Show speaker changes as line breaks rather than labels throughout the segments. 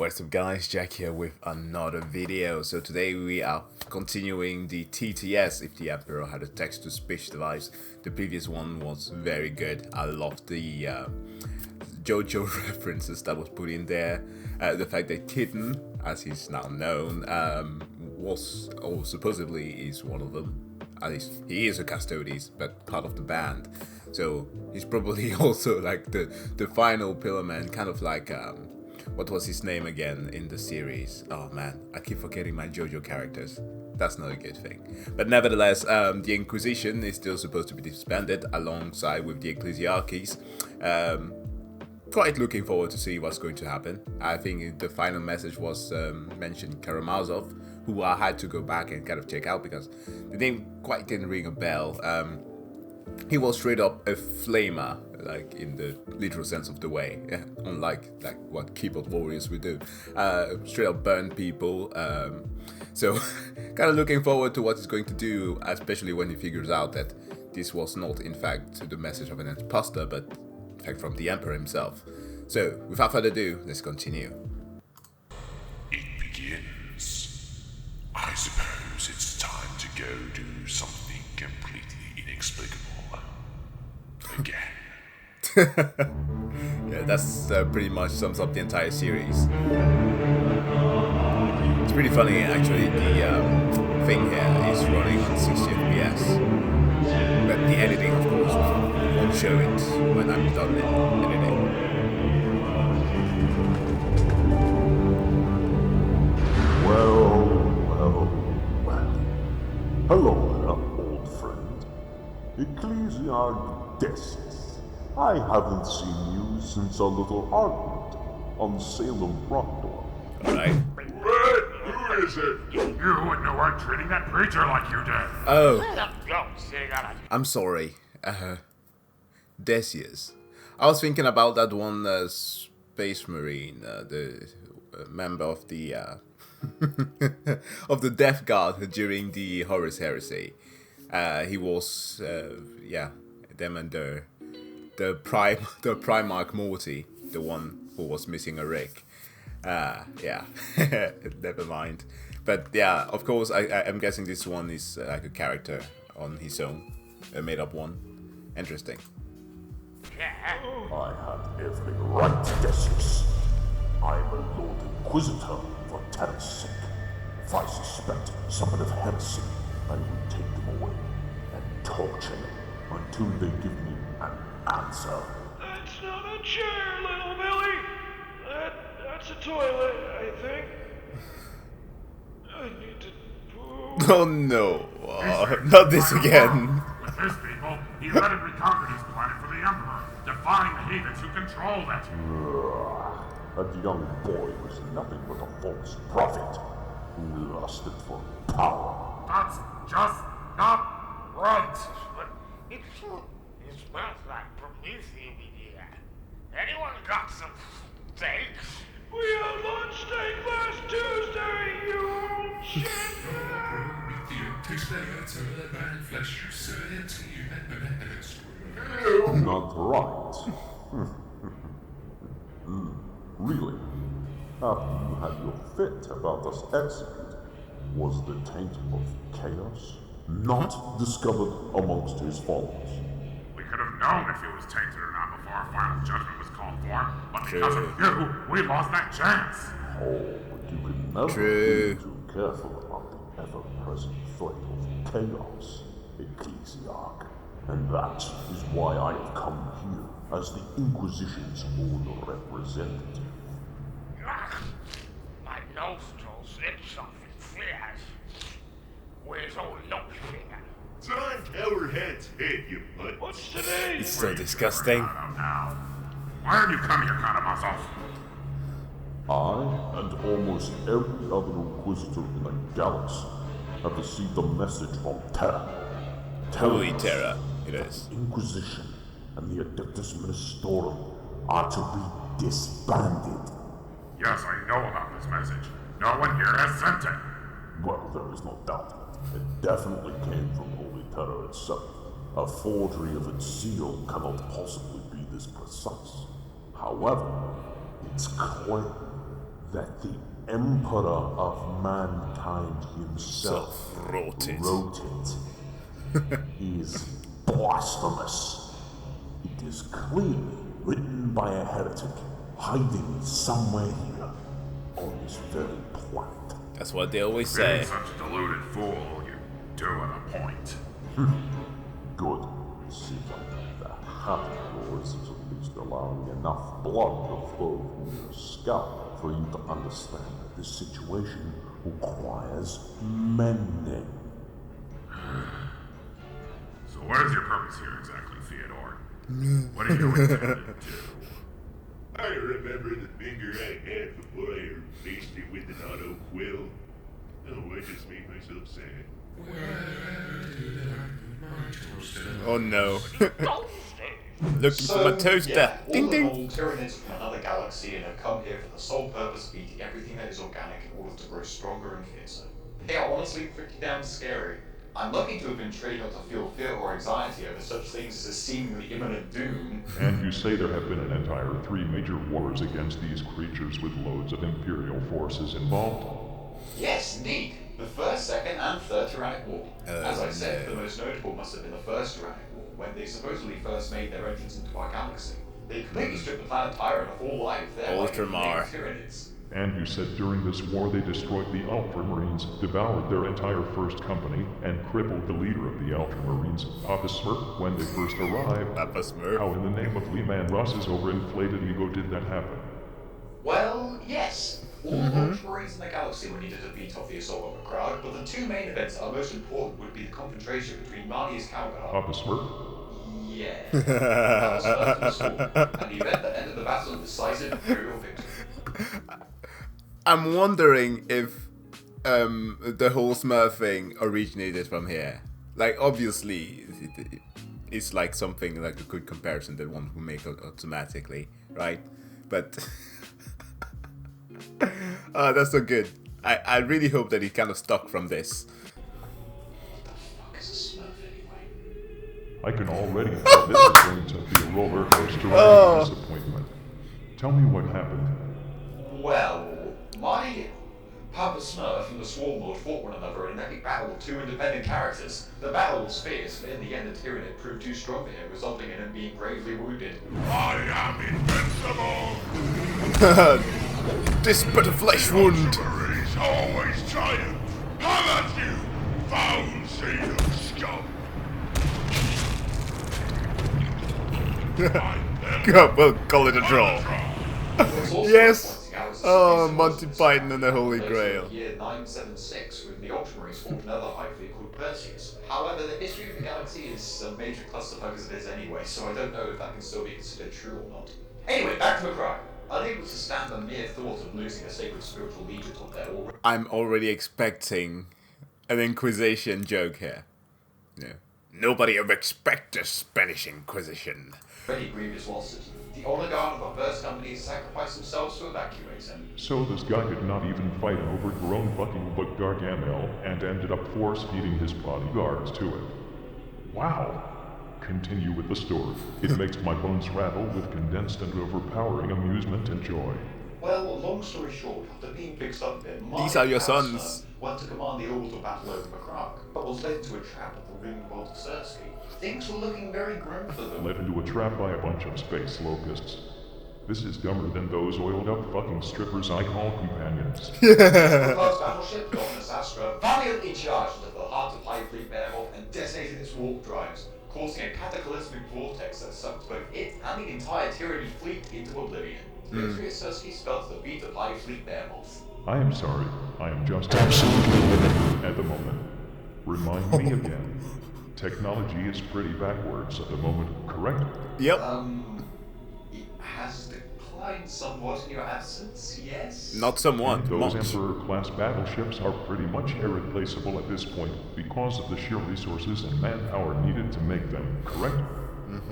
What's up guys, Jack here with another video. So today we are continuing the TTS, if the Emperor had a text-to-speech device. The previous one was very good. I loved the JoJo references that was put in there. The fact that Kitten, as he's now known, was, or supposedly is one of them. At least he is a Custodes, but part of the band. So he's probably also like the final pillar man, kind of like what was his name again in the series? Oh man, I keep forgetting my JoJo characters. That's not a good thing. But nevertheless, the Inquisition is still supposed to be disbanded alongside with the Ecclesiarchies. Quite looking forward to see what's going to happen. I think the final message was mentioned Karamazov, who I had to go back and kind of check out because the name quite didn't ring a bell. He was straight up a flamer, like in the literal sense of the way, unlike like what keyboard warriors would do. Straight up burn people. So kind of looking forward to what he's going to do, especially when he figures out that this was not in fact the message of an imposter, but in fact from the Emperor himself. So without further ado, let's continue.
It begins. I suppose it's time to go do something completely inexplicable. Again.
Yeah, that's pretty much sums up the entire series. It's pretty funny actually. The thing here is running on 60 FPS, but the editing, of course, won't show it when I'm done editing.
Well. Hello there, old friend. Ecclesiarchies. I haven't seen you since a little argument on Salem Rockdor.
Alright.
What? Who is it?
You wouldn't know weren't treating that preacher like you did.
Oh. I'm sorry. Decius. I was thinking about that one Space Marine, the member of the of the Death Guard during the Horus Heresy. He was, them and the Primarch Morty, the one who was missing a rig. Yeah, never mind. But yeah, of course, I'm guessing this one is like a character on his own, a made-up one. Interesting.
I had every right, Decius. I'm a Lord Inquisitor for Terra's sake. If I suspect someone of heresy, I will take them away and torture them until they give me an answer.
That's not a chair, little Billy. That's a toilet, I think. I need to poo.
Oh no, not this again.
With his people, he let him reconquer his planet for the Emperor, defying the heathens who controlled it.
That young boy was nothing but a false prophet who lusted for power.
That's just not right.
But it smells like Prometheus here. Anyone got some steaks?
We had lunch steak last Tuesday, you old shit.
Not right. Really? After you had your fit about us execute, was the taint of chaos not discovered amongst his followers?
We could have known if he was tainted or not before our final judgment was called for, but because of you, we lost that chance.
Oh, but you can never be too careful about the ever-present threat of chaos, Ecclesiarch. And that is why I have come here as the Inquisition's own representative.
My nostrils itch something fierce. Where's old Lopefinger?
It's on Towerhead's head, you butt.
What's today?
It's so disgusting.
Now, why have you come here, Karamazov?
I and almost every other Inquisitor in the galaxy have received a message from Terra.
Holy Terra, it is.
The Inquisition and the Adeptus Ministorum are to be disbanded.
Yes, I know about this message. No one here has sent it.
Well, there is no doubt. It definitely came from Holy Terra itself. A forgery of its seal cannot possibly be this precise. However, it's clear that the Emperor of Mankind himself
wrote it.
Is blasphemous. It is clearly written by a heretic hiding somewhere here on this very planet.
That's what they always say.
Being such a deluded fool, you're doing a point.
Good. It seems like the habit of yours is at least allowing enough blood to flow from your scalp for you to understand that this situation requires mending.
So what is your purpose here exactly, Theodore? What are you intending to do?
I remember the finger I had before I replaced it with an auto quill. Oh, I just made myself sad.
Oh no.
Don't stay.
Looking for my toaster.
All
Ding
the
ding.
old Tyranids from another galaxy and have come here for the sole purpose of eating everything that is organic in order to grow stronger and fiercer. They are honestly pretty damn scary. I'm lucky to have been trained not to feel fear or anxiety over such things as a seemingly imminent doom.
And you say there have been an entire 3 major wars against these creatures with loads of Imperial forces involved?
Yes, indeed. The first, second, and third Tyrannic War. As I said,
no.
the most notable must have been the first Tyrannic War, when they supposedly first made their entrance into our galaxy. They completely stripped the planet Terra of all life there by
Ultramar.
Tyranids.
And you said during this war they destroyed the Ultramarines, devoured their entire first company, and crippled the leader of the Ultramarines, Papa Smurf, when they first arrived.
Papa Smurf.
How in the name of Leman Ross's overinflated ego did that happen?
Well, yes. All Ultramarines in the galaxy were needed to beat off the assault on the crowd, but the 2 main events that are most important would be the confrontation between Marnie's cowgirl.
Papa Smurf?
Yeah. That was first in the storm, and the event that ended the battle in decisive Imperial victory.
I'm wondering if the whole Smurf thing originated from here. Like, obviously, it's like something like a good comparison that one would make automatically, right? But oh, that's so good. I really hope that he kind of stuck from this.
What the fuck is a Smurf anyway?
I can already tell this is going to be a roller coaster of disappointment. Tell me what happened.
Well, Marnie, Papa Smurf and the Swarm Lord fought one another in an epic battle with 2 independent characters. The battle was fierce, but in the end the Tyranid proved too strong for him, resulting in him being gravely wounded.
I am invincible!
This but a flesh wound.
Ultramarines always triumph! Come at you, foul seed of scum!
God, we'll call it a draw.
It was also
Yes.
worth pointing out as
Oh,
space
Monty
wars
Python and the Holy
later
Grail.
in the year 976, when the Ultramarines fought another high fleet called Perseus. However, the history of the galaxy is a major clusterfuck as it is anyway, so I don't know if that can still be considered true or not. Anyway, back to McCry. Unable to stand the mere thought of losing a sacred spiritual legion on their already
I'm already expecting an Inquisition joke here. Yeah. Nobody ever expect the Spanish Inquisition.
grievous losses. The oligarch of our first company sacrificed themselves to evacuate him.
So this guy could not even fight an overgrown fucking book Gargamel and ended up force-feeding his bodyguards to it. Wow. Continue with the story. It makes my bones rattle with condensed and overpowering amusement and joy.
Well, long story short, after being fixed up a bit,
These are your sons.
went to command the orbital battle over Macrack, but was led into a trap at the ring world of Sersky. Things were looking very grim for them.
Led into a trap by a bunch of space locusts. This is dumber than those oiled up fucking strippers I call companions.
The first battleship, Dominus Astra, valiantly charged into the heart of High Fleet Behemoth and detonated its warp drives, causing a cataclysmic vortex that sucked both it and the entire Tyranid fleet into oblivion. Victory at Sersky spelled the beat of High Fleet Behemoth.
I am sorry. I am just absolutely livid at the moment. Remind me again. Technology is pretty backwards at the moment, correct?
Yep.
It has declined somewhat in your absence, yes?
Not somewhat.
Those
Much.
Emperor-class battleships are pretty much irreplaceable at this point because of the sheer resources and manpower needed to make them, correct?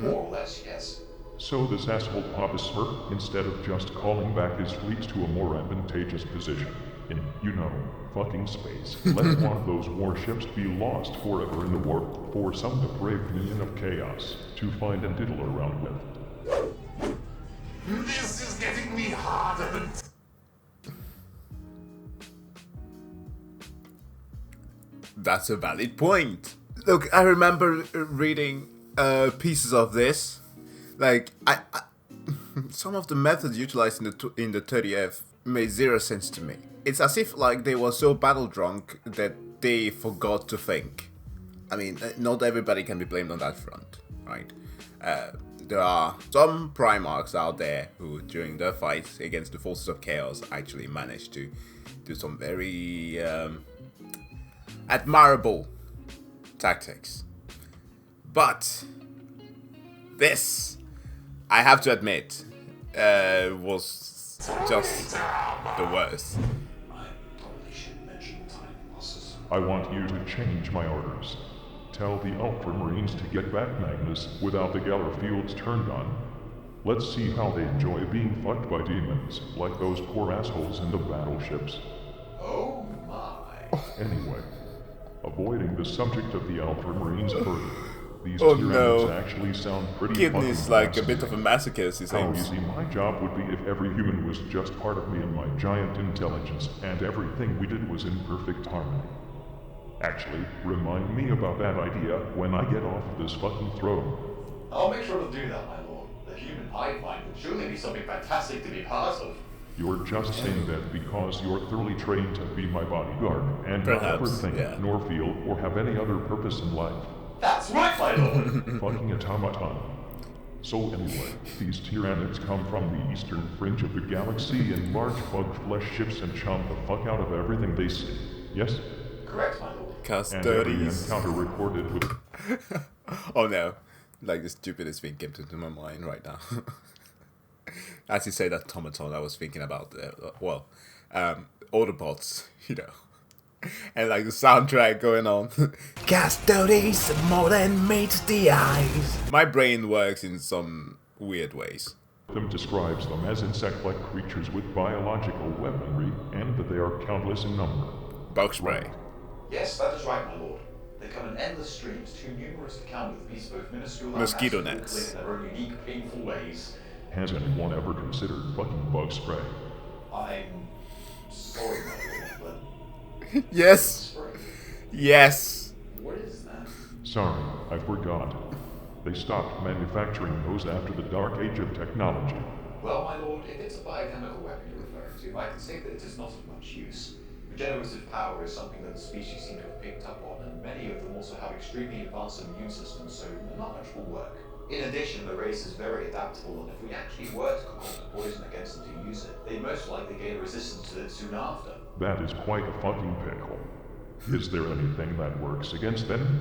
More or less, yes.
So this asshole Papa Smurf, instead of just calling back his fleets to a more advantageous position in, fucking space, let one of those warships be lost forever in the warp for some depraved minion of chaos to find and diddle around with.
This is getting me hardened.
That's a valid point. Look, I remember reading pieces of this. Like, I some of the methods utilized in the 30th made zero sense to me. It's as if like they were so battle drunk that they forgot to think. I mean, not everybody can be blamed on that front, right? There are some Primarchs out there who, during their fights against the forces of chaos, actually managed to do some very admirable tactics. But this, I have to admit, was just the worst.
I want you to change my orders. Tell the Ultramarines to get back Magnus without the Geller fields turned on. Let's see how they enjoy being fucked by demons, like those poor assholes in the battleships.
Oh my.
Anyway, avoiding the subject of the Ultramarines further. These
Oh,
Tyranids
no.
actually sound pretty
Kidney's
fucking
like a bit of a
fascinating.
masochist, it
How
seems.
easy my job would be if every human was just part of me and my giant intelligence, and everything we did was in perfect harmony. Actually, remind me about that idea when I get off this fucking throne.
I'll make sure to do that, my lord. The human hive mind would surely be something fantastic to be part of.
You're just saying that because you're thoroughly trained to be my bodyguard and not ever
Perhaps,
think,
yeah.
nor feel, or have any other purpose in life.
That's right, my lord.
Fucking automaton. So anyway, these Tyranids come from the eastern fringe of the galaxy in large bug flesh ships and chomp the fuck out of everything they see. Yes?
Correct, my lord.
And every
Custodies.
encounter recorded with...
Oh no. Like the stupidest thing came to my mind right now. As you say that automaton, I was thinking about, Autobots, you know. And like the soundtrack going on. Custodies more than meets the eyes. My brain works in some weird ways.
them describes them as insect-like creatures with biological weaponry, and that they are countless in number.
Bug spray.
Yes, that is right, my lord. They come in endless streams, too numerous to count with beasts both minuscule and
Mosquito
massive,
nets.
in their own unique, painful ways.
Has anyone ever considered fucking bug spray?
I'm sorry, my lord, but
Yes.
spray.
Yes.
What is that?
Sorry, I forgot. They stopped manufacturing those after the dark age of technology.
Well, my lord, if it's a biochemical weapon you're referring to, I can say that it is not of much use. Regenerative power is something that the species seem to have picked up on, and many of them also have extremely advanced immune systems, so not much will work. In addition, the race is very adaptable, and if we actually were to concoct a poison against them to use it, they'd most likely gain a resistance to it soon after.
That is quite a fucking pickle. Is there anything that works against them?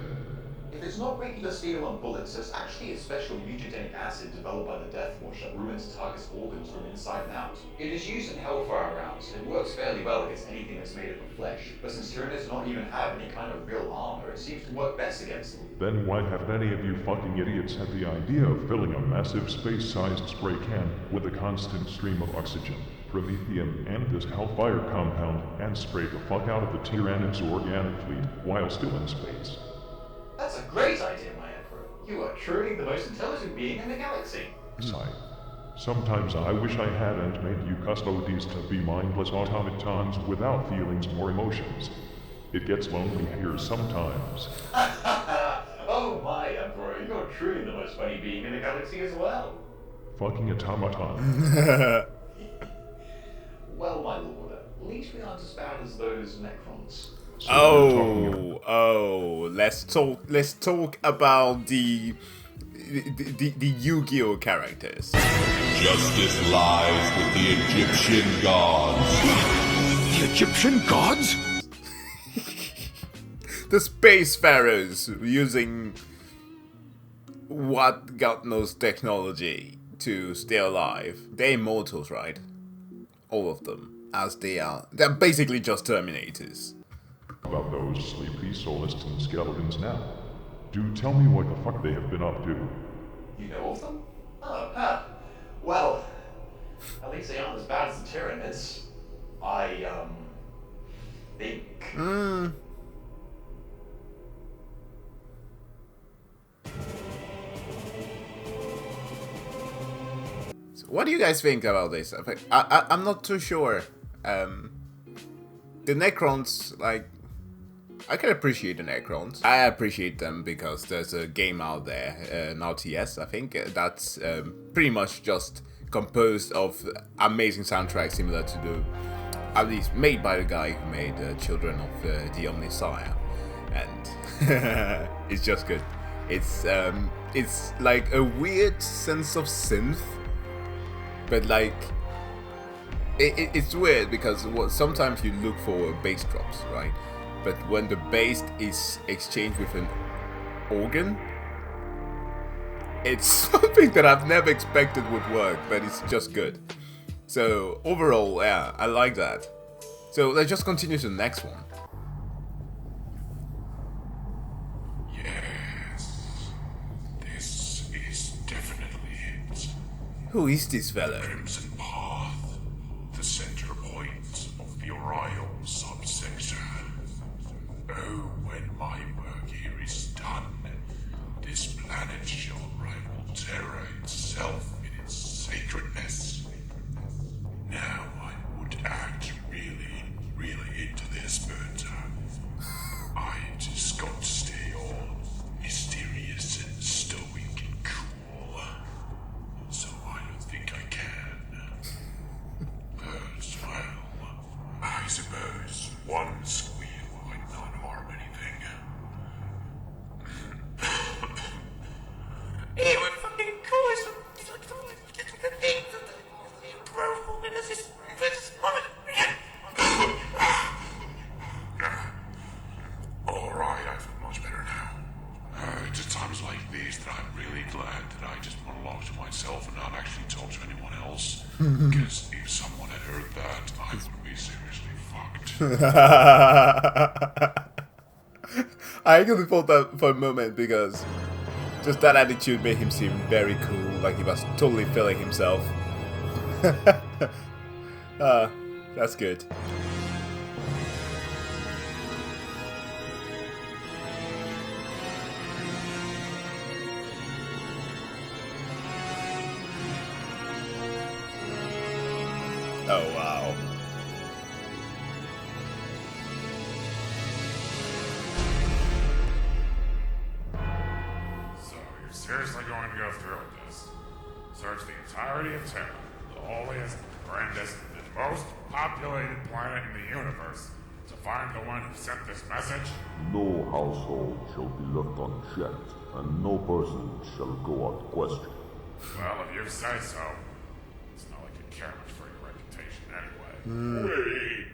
If it's not regular steel and bullets, there's actually a special mutagenic acid developed by the Death Watch that ruins target's organs from inside and out. It is used in Hellfire rounds, and it works fairly well against anything that's made up of flesh, but since Tyranids do not even have any kind of real armor, it seems to work best against them.
Then why haven't any of you fucking idiots had the idea of filling a massive space-sized spray can with a constant stream of oxygen, promethium, and this Hellfire compound, and spray the fuck out of the Tyranids' organic fleet while still in space?
That's a great idea, my Emperor. You are truly the most intelligent being in the galaxy.
Sigh. Sometimes I wish I hadn't made you custodies to be mindless automatons without feelings or emotions. It gets lonely here sometimes.
Oh my Emperor, you're truly the most funny being in the galaxy as well.
Fucking automaton.
Well, my lord, at least we aren't as bad as those Necrons.
So we're talking
Let's talk about the Yu-Gi-Oh characters.
Justice lies with the Egyptian gods.
The Egyptian gods?
The spacefarers using what God knows technology to stay alive. They're immortals, right? All of them, as they are. They're basically just Terminators.
about those sleepy soulless and skeletons now. Do tell me what the fuck they have been up to.
You know of them? Oh, huh. Well, at least they aren't as bad as the Tyranids. I, think.
So what do you guys think about this? I'm not too sure. The Necrons, like, I can appreciate the Necrons. I appreciate them because there's a game out there, an RTS, I think, that's pretty much just composed of amazing soundtracks similar to the, at least made by the guy who made Children of the Omnissiah, and it's just good. It's like a weird sense of synth, but like it's weird because sometimes you look for bass drops, right? But when the bass is exchanged with an organ, it's something that I've never expected would work, but it's just good. So overall, yeah, I like that. So let's just continue to the next one.
Yes, this is definitely it.
Who is this fellow?
Crimson Path, the center point of the Orion subsector. Oh, when my work here is done, this planet shall rival Terra itself in its sacredness. Now I would act really, really into this, but I just got to stay all mysterious and stoic and cool. So I don't think I can. But, well, I suppose one squeal might not harm anything.
You were fucking cool.
Alright, I feel much better now. It's at times like these that I'm really glad that I just monologue to myself and not actually talk to anyone else. Because if someone had heard that, I would be seriously fucked.
I actually thought that for a moment because just that attitude made him seem very cool, like he was totally feeling himself. That's good. Oh wow.
So, you're seriously going to go through with this? Search the entirety of Terra, the holiest, grandest, and most populated planet in the universe, to find the one who sent this message?
No household shall be left unchecked, and no person shall go unquestioned.
Well, if you say so. It's not like you care much for your reputation anyway.
Wait.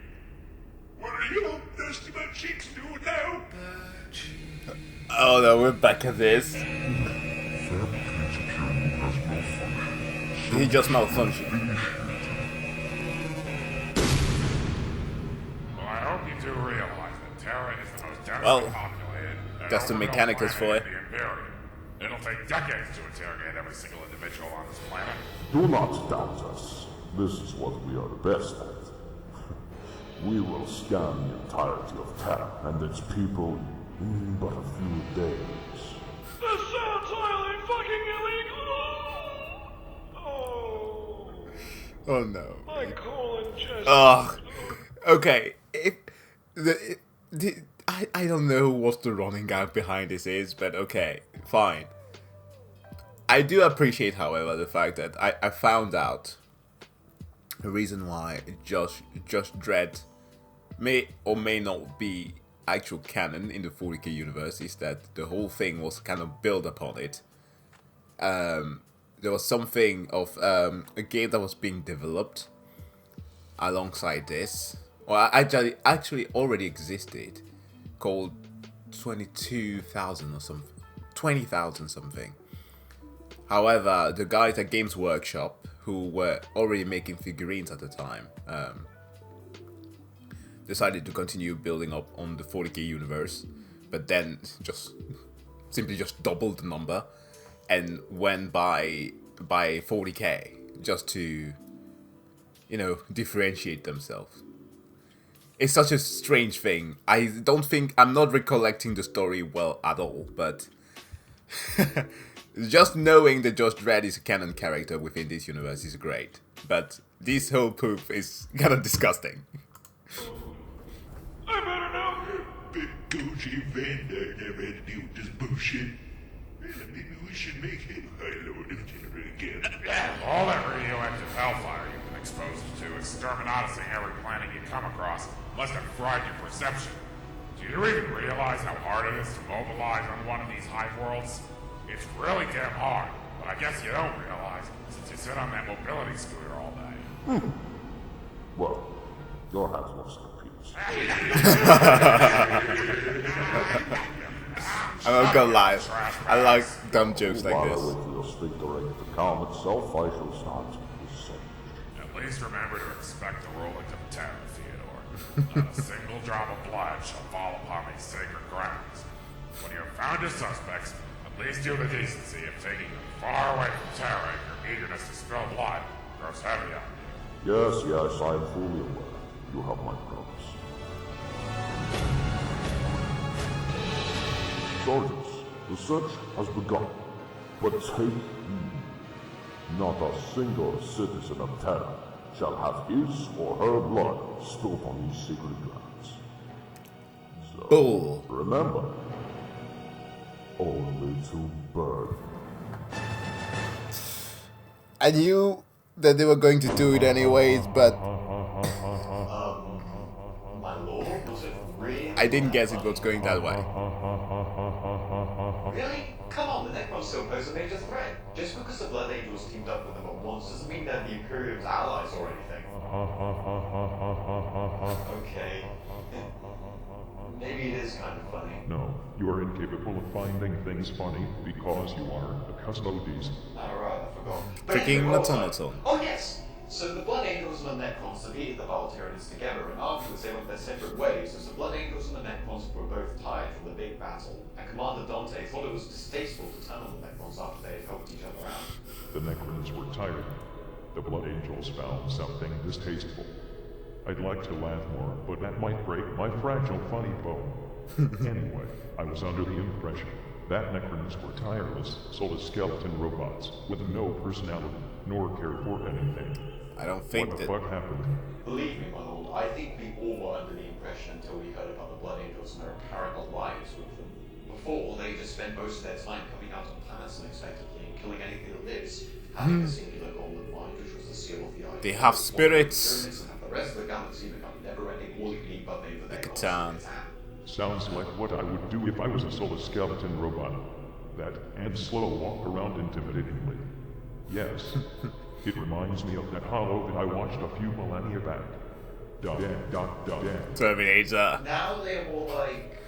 What are you dusty butt cheeks doing now?
Oh no, we're back at this. He just malfunctioned.
Well, I hope you do realize that Terra is the most densely
Well,
populated and
that's the
orbital
mechanicals for
planet
it.
in the Imperium. It'll take decades to interrogate every single individual on this planet.
Do not doubt us. This is what we are the best at. We will scan the entirety of Terra and its people in but a few days.
This sounds highly fucking illegal! Oh,
Oh no.
my colon just...
Ugh. Okay. I don't know what the running gag behind this is, but okay, fine. I do appreciate, however, the fact that I found out the reason why Josh Dredd may or may not be actual canon in the 40k universe is that the whole thing was kind of built upon it. There was something of a game that was being developed alongside this, or actually already existed, called 22,000 or something, 20,000 something. However, the guys at Games Workshop, who were already making figurines at the time, decided to continue building up on the 40k universe, but then simply doubled the number and went by 40k just to, you know, differentiate themselves. It's such a strange thing. I'm not recollecting the story well at all, but just knowing that Josh Dredd is a canon character within this universe is great. But this whole poop is kind of disgusting.
I better know.
Gucci Vander never had to deal with this bullshit. Well, maybe we should make him High Lord of Terra again.
All that radioactive hellfire you've been exposed to, exterminating every planet you come across, must have fried your perception. Do you even realize how hard it is to mobilize on one of these hive worlds? It's really damn hard, but I guess you don't realize since you sit on that mobility scooter all day.
Well, your hands must confused.
I'm not gonna lie, I like dumb jokes like this.
With your sphinctering to calm itself, I shall start with sage.
At least remember to respect the rulings of Terra, Theodore. Not a single drop of blood shall fall upon these sacred grounds. When you have found your suspects, at least do the decency of taking them far away from Terra if your eagerness to spill blood grows heavy on you.
Yes, I am fully aware. You have my promise. Soldiers, the search has begun. But take heed. Not a single citizen of Terra shall have his or her blood spilled on these sacred grounds. So,
Bull.
remember, only to burn.
I knew that they were going to do it anyways, but
My lord, was it really?
I didn't guess it was going that way.
Really? Come on, the Necrons still pose a major threat. Just because the Blood Angels teamed up with them at once doesn't mean they're the Imperium's allies or anything. Okay. Maybe it is kind of funny.
No, you are incapable of finding things funny because you are a custodies.
Alright, I forgot. But
Freaking
anyway,
automaton.
Oh yes! So the Blood Angels and the Necrons defeated the Tyranids together, and afterwards they went their separate ways, as the Blood Angels and the Necrons were both tired from the big battle, and Commander Dante thought it was distasteful to turn on the Necrons after they had helped each other out.
The Necrons were tired. The Blood Angels found something distasteful. I'd like to laugh more, but that might break my fragile funny bone. Anyway, I was under the impression that Necrons were tireless, soulless skeleton robots with no personality nor care for anything.
I don't think
What the
that.
fuck happened?
Believe me, my lord, I think we all were under the impression until we heard about the Blood Angels and their apparent alliance with them. Before, they just spent most of their time coming out on planets unexpectedly and killing anything that lives, having a singular goal in mind, which was the seal of the eye.
They have spirits.
And have the rest of the galaxy become never-ending all-you-can-eat buffet for their
Catan.
Sounds like what I would do if I was a soulless skeleton robot. That and slow walk around intimidatingly. Yes, it reminds me of that hollow that I watched a few millennia back.
Terminator.
Now they're more like,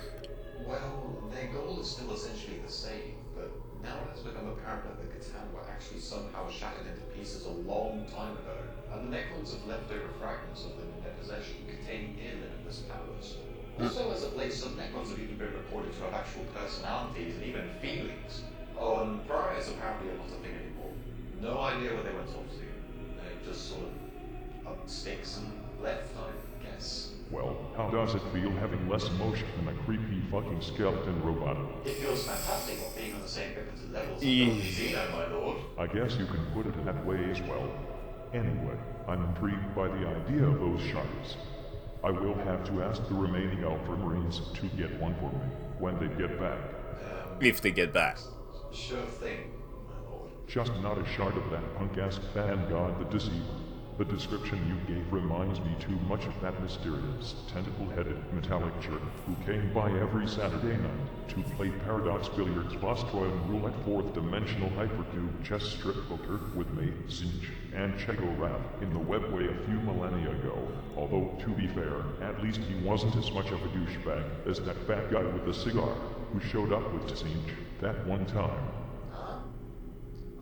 well, their goal is still essentially the same, but now it has become apparent that the Catan were actually somehow shattered into pieces a long time ago, and the Necrons have leftover fragments of them in their possession containing near limitless powers. Also, as of late, some Necrons have even been reported to have actual personalities and even feelings. Oh, and pariahs apparently are not a thing anymore. No idea where they went off to. They just sort of up sticks and left, I guess.
Well, how does it feel having less emotion than a creepy fucking skeleton robot?
It feels fantastic not being on the same cognitive levels as Xeno, my lord.
I guess you can put it that way as well. Anyway, I'm intrigued by the idea of those shards. I will have to ask the remaining Alpha Marines to get one for me when they get back.
If they get back.
Sure thing, my lord.
Just not a shard of that punk-ass fan god the Deceiver. The description you gave reminds me too much of that mysterious, tentacle-headed metallic jerk who came by every Saturday night to play Paradox Billiards, Vostroid Roulette, fourth-dimensional hypercube chess strip poker with me, Zinch, and Chego Rap in the webway a few millennia ago. Although, to be fair, at least he wasn't as much of a douchebag as that fat guy with the cigar who showed up with Zinch that one time.
Huh?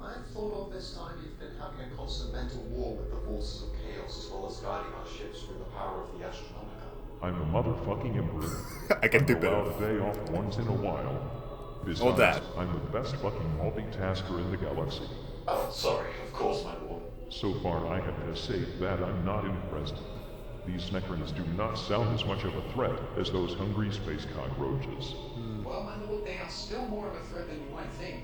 I thought all this time you've been having a constant mental war with the forces of chaos as well as guiding our ships through the power of the Astronomica.
I'm the motherfucking emperor.
I can do
go out
better.
a day off once in a while. Besides,
that.
I'm the best fucking multitasker in the galaxy.
Oh, sorry, of course, my lord.
So far, I have to say that I'm not impressed. These Necrons do not sound as much of a threat as those hungry space cockroaches.
Well, my lord, they are still more of a threat than you might think.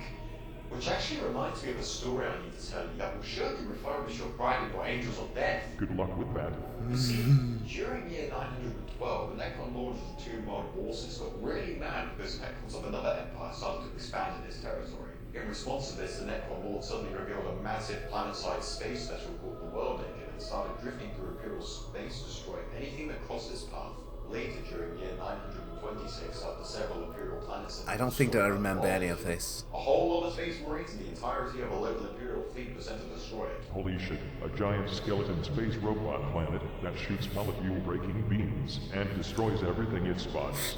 Which actually reminds me of a story I need to tell you that will surely refurbish your pride in your angels of death.
Good luck with that.
You see, during year 912, the Necron Lord of the Two World Forces got really mad because Necrons of another empire started to expand in his territory. In response to this, the Necron Lord suddenly revealed a massive planet-sized space vessel called the World Engine and started drifting through Imperial space, destroying anything that crossed its path. Later, during year 926, after several Imperial planets...
I don't think that I remember any of this.
A whole lot of space marines and the entirety of a local Imperial fleet were sent to destroy it.
Holy shit, a giant skeleton space robot planet that shoots molecule-breaking beams and destroys everything it spots.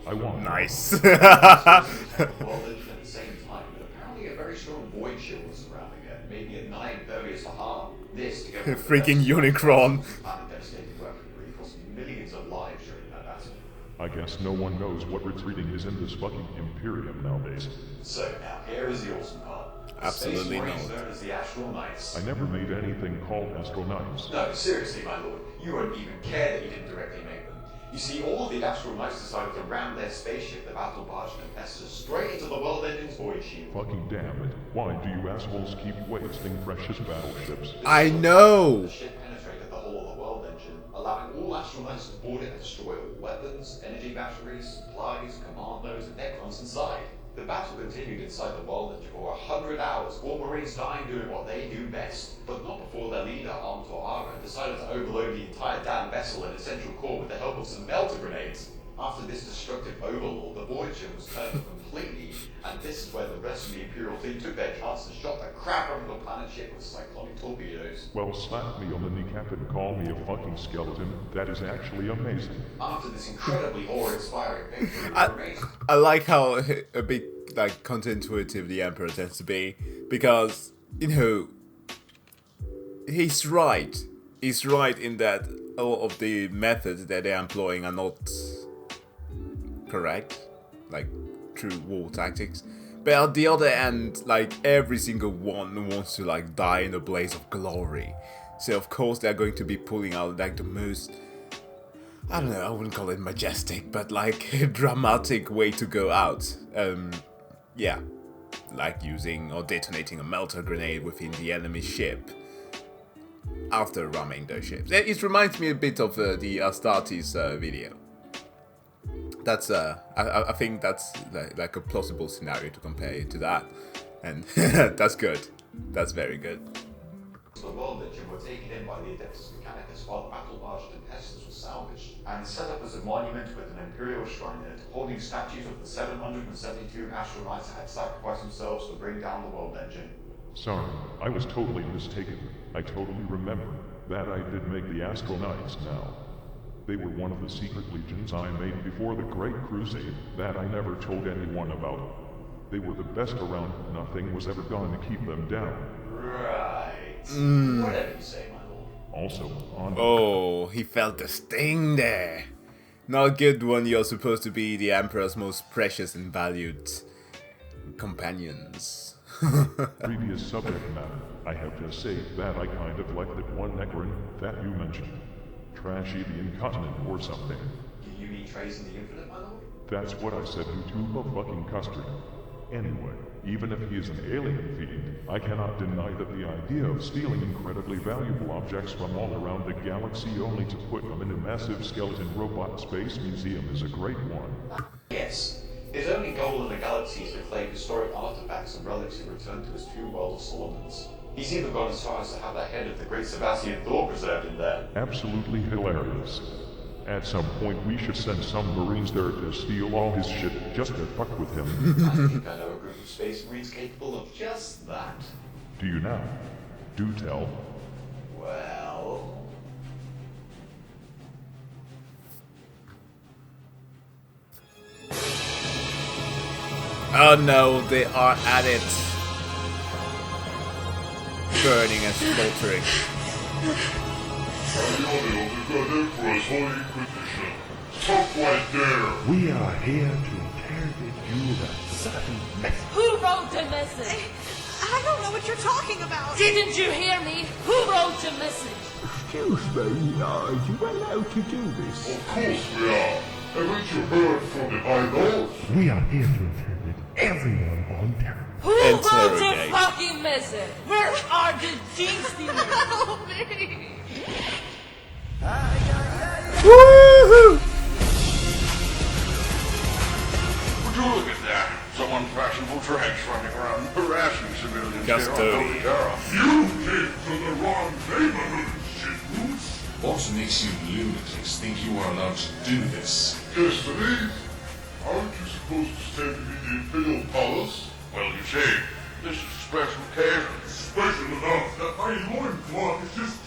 I want
Nice.
Well, at the same time, but apparently a very strong void shield was surrounding it, making it nigh impervious to harm. This, together with
Freaking Unicron.
planet-devastating weaponry, cost millions of lives during that battle.
I guess no one knows what retreating is in this fucking Imperium nowadays.
So now, here is the awesome part.
Absolutely
Space Marines
not.
known as the Astral Knights.
I never made anything called astronauts.
No, seriously, my lord. You won't even care that you didn't directly make them. You see, all of the Astral Knights decided to ram their spaceship, the Battle Barge Tempestus, straight into the World Engine's void shield.
Fucking damn it. Why do you assholes keep wasting precious battleships?
I know!
The ship penetrated the hull of the World Engine, allowing all Astral Knights to board it and destroy all weapons, energy batteries, supplies, commandos, and Necrons inside. The battle continued inside the World Engine for 100 hours, all Marines dying doing what they do best. But not before their leader, armed to Ara, decided to overload the entire damn vessel and its central core with the help of some melter grenades. After this destructive overlord, the void shield was turned off completely, and this is where the rest of the Imperial fleet took their chance and shot the crap out of the planet ship with cyclonic torpedoes.
Well, slap me on the kneecap and call me a fucking skeleton. That is actually amazing.
After this incredibly awe-inspiring victory,
I like how a bit like counterintuitive the Emperor tends to be, because, you know, he's right. He's right in that all of the methods that they're employing are not correct, like true war tactics. But on the other end, like every single one wants to like die in a blaze of glory. So of course they're going to be pulling out like the most, I don't know, I wouldn't call it majestic, but like a dramatic way to go out. Yeah, like using or detonating a melter grenade within the enemy ship after ramming those ships. It reminds me a bit of the Astartes video. That's I think that's like a plausible scenario to compare it to that, and that's good. That's very good.
The World Engine were taken in by the Adeptus Mechanicus while the Battle Barge Tempestus was salvaged, and set up as a monument with an Imperial shrine in it, holding statues of the 772 Astral Knights that had sacrificed themselves to bring down the World Engine.
Sorry, I was totally mistaken. I totally remember that I did make the Astral Knights now. They were one of the secret legions I made before the Great Crusade that I never told anyone about. They were the best around. Nothing was ever going to keep them down.
Right. Whatever you say, my lord.
Also, on...
Oh, he felt the sting there. Not good when you're supposed to be the Emperor's most precious and valued companions.
Previous subject matter, I have to say that I kind of like that one Necron that you mentioned. Trashy the Incontinent or something.
Do you mean Trace in the Infinite, my lord?
That's what I said to Tube of fucking Custard. Anyway, even if he is an alien fiend, I cannot deny that the idea of stealing incredibly valuable objects from all around the galaxy only to put them in a massive skeleton robot space museum is a great one.
Yes. His only goal in the galaxy is to claim historic artifacts and relics and return to his true world of Solomons. He's even gone as far as to have the head of the great Sebastian Thor preserved in there.
Absolutely hilarious. At some point, we should send some Marines there to steal all his shit just to fuck with him.
I think I know a group of space Marines capable of just that.
Do you now? Do tell.
Well...
Oh no, they are at it. Burning and slaughtering.
Stop right there!
We are here to interrogate you about certain message.
Who wrote the message?
I don't know what you're talking about.
Didn't you hear me? Who wrote the message?
Excuse me, are you allowed to do this?
Of course we are. Haven't you heard from the High Lord?
We are here to interrogate everyone on Terra.
Who wrote the
Interrogate.
fucking message? Where are the gene stealers?
Help me!
Woohoo!
Would you look at that? Some unfashionable trash running around harassing civilians
Just
here on
dirty.
Terra.
You came to the wrong neighborhood, shitboots.
What makes you lunatics think you are allowed to do this?
Destiny? Aren't you supposed to stand in the Imperial Palace?
Well, you see, this is a special occasion.
Special enough that my loincloth is just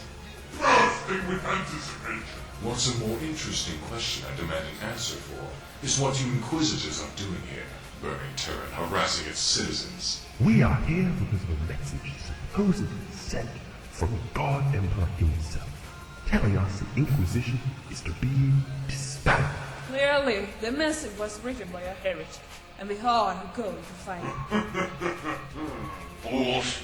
bursting with anticipation.
What's a more interesting question I demand an answer for is what you Inquisitors are doing here, burning Terra and harassing its citizens.
We are here because of a message supposedly sent from God Emperor himself, telling us the Inquisition is to be disbanded.
Clearly, the message was written by a heretic, and we are going to find it.
Fools.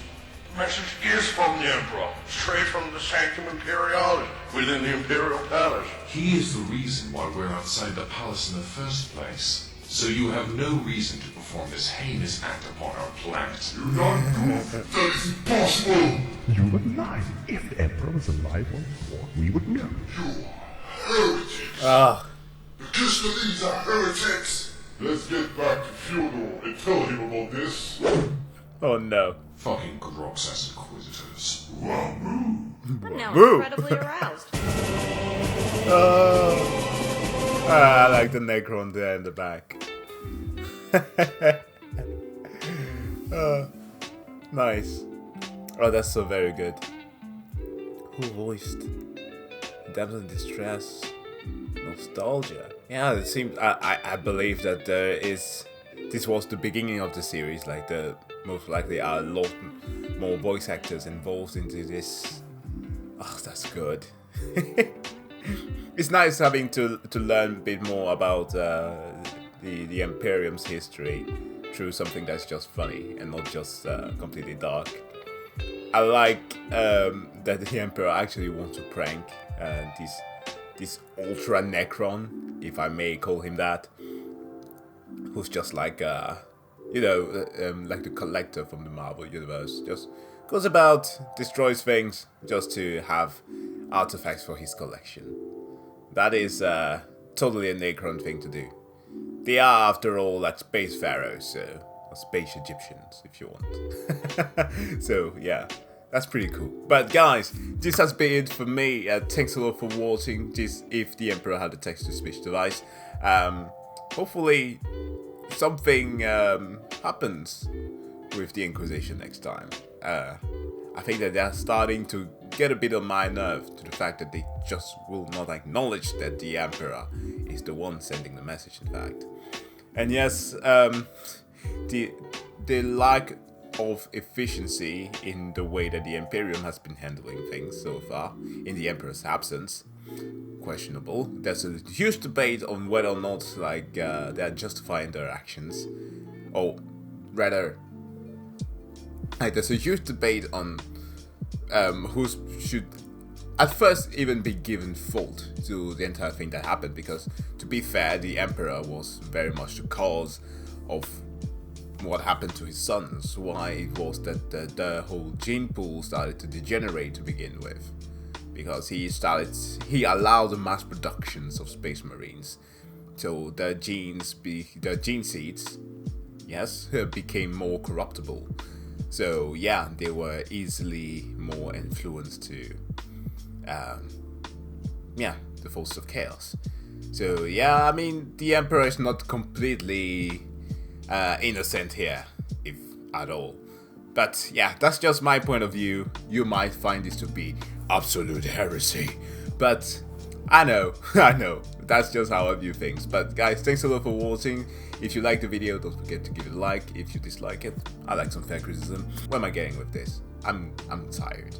The message is from the Emperor, straight from the Sanctum Imperialis, within the Imperial Palace.
He is the reason why we're outside the palace in the first place. So you have no reason to perform this heinous act upon our planet.
You non-goof. That is impossible.
You would lie. If the Emperor was alive on board, we would know.
You heretics.
Ah,
The Kistolese are heretics. Let's get back to Fyodor and tell him about this.
oh no.
Fucking Grox-ass Inquisitors.
Wahoo!
I'm now
Woo.
incredibly aroused.
I like the Necron there in the back. Nice. Oh, that's so very good. Who voiced Damsel in Distress? Nostalgia. Yeah, it seems. I believe that there is. This was the beginning of the series. Like the most likely are a lot more voice actors involved into this. Oh, that's good. It's nice having to learn a bit more about the Imperium's history through something that's just funny and not just completely dark. I like that the Emperor actually wants to prank this Ultra Necron, if I may call him that, who's just like like the Collector from the Marvel Universe, just goes about, destroys things just to have artifacts for his collection. That is totally a Necron thing to do. They are, after all, like space pharaohs, or space Egyptians, if you want. So, yeah, that's pretty cool. But guys, this has been it for me. Thanks a lot for watching this If the Emperor Had a Text-to-Speech Device. Hopefully, something happens with the Inquisition next time. I think that they're starting to get a bit on my nerve to the fact that they just will not acknowledge that the Emperor is the one sending the message, in fact. And yes, the lack of efficiency in the way that the Imperium has been handling things so far, in the Emperor's absence, questionable. There's a huge debate on whether or not they're justifying their actions. Or rather, there's a huge debate on who should at first even be given fault to the entire thing that happened, because to be fair, the Emperor was very much the cause of what happened to his sons, why it was that the whole gene pool started to degenerate to begin with, because he allowed the mass productions of Space Marines, so the gene seeds, yes, became more corruptible. So yeah, they were easily more influenced to the forces of chaos. So yeah, I mean, the Emperor is not completely innocent here, if at all. But yeah, that's just my point of view. You might find this to be absolute heresy, but I know, that's just how I view things. But guys, thanks a lot for watching. If you like the video, don't forget to give it a like. If you dislike it, I like some fair criticism. Where am I getting with this? I'm tired.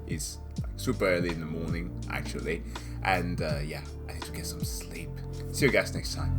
It's like super early in the morning, actually. And yeah, I need to get some sleep. See you guys next time.